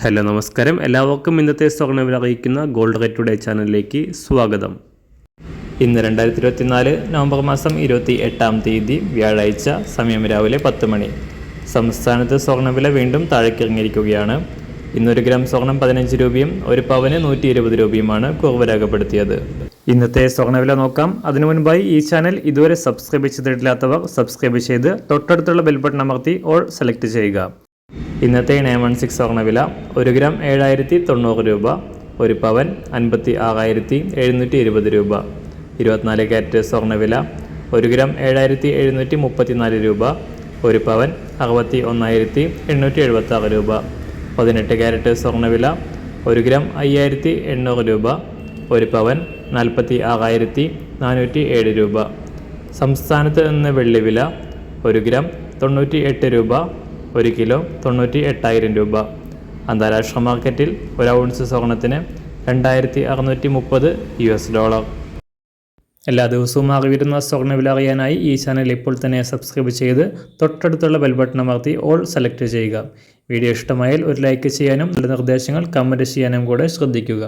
Hello നമസ്കാരം, എല്ലാവർക്കും ഇന്നത്തെ സ്വർണ്ണവില അറിയിക്കുന്ന ഗോൾഡ് റേറ്റ് ടുഡേ ചാനലിലേക്ക് സ്വാഗതം. ഇന്ന് 2024 നവംബർ മാസം 28-ാം തീയതി വ്യാഴാഴ്ച, സമയം രാവിലെ 10 മണി. സംസ്ഥാനത്ത് സ്വർണ്ണവില വീണ്ടും താഴേക്കിറങ്ങിയിരിക്കുകയാണ്. ഇന്നൊരു ഗ്രാം സ്വർണം 15 രൂപയും ഒരു പവന് 120 രൂപയുമാണ് കുറവ് രേഖപ്പെടുത്തിയത്. ഇന്നത്തെ സ്വർണ്ണവില നോക്കാം. അതിനു മുൻപായി ഈ ചാനൽ ഇതുവരെ സബ്സ്ക്രൈബ് ചെയ്തിട്ടില്ലാത്തവർ സബ്സ്ക്രൈബ് ചെയ്ത് തൊട്ടടുത്തുള്ള ബെൽ ബട്ടൺ അമർത്തി ഓൾ സെലക്ട് ചെയ്യുക. ഇന്നത്തെ 916 സ്വർണ്ണവില 1 ഗ്രാം 7090 രൂപ, ഒരു പവൻ 56,720 രൂപ. 24 ക്യാരറ്റ് സ്വർണ്ണവില 1 ഗ്രാം 7734 രൂപ, ഒരു പവൻ 61,876 രൂപ. 18 ക്യാരറ്റ് സ്വർണ്ണവില 1 ഗ്രാം 5800 രൂപ, ഒരു പവൻ 46,407 രൂപ. സംസ്ഥാനത്ത് നിന്ന് വെള്ളിവില 1 ഗ്രാം 98 രൂപ, 1 കിലോ 98,000 രൂപ. അന്താരാഷ്ട്ര മാർക്കറ്റിൽ 1 ഔൺസ് സ്വർണത്തിന് $2,630. എല്ലാ ദിവസവും അറിവിരുന്ന സ്വർണ്ണവില അറിയാനായി ഈ ചാനൽ ഇപ്പോൾ തന്നെ സബ്സ്ക്രൈബ് ചെയ്ത് തൊട്ടടുത്തുള്ള ബെൽ ബട്ടൺ അമർത്തി ഓൾ സെലക്ട് ചെയ്യുക. വീഡിയോ ഇഷ്ടമായാൽ ഒരു ലൈക്ക് ചെയ്യാനും നല്ല നിർദ്ദേശങ്ങൾ കമൻറ്റ് ചെയ്യാനും കൂടെ ശ്രദ്ധിക്കുക.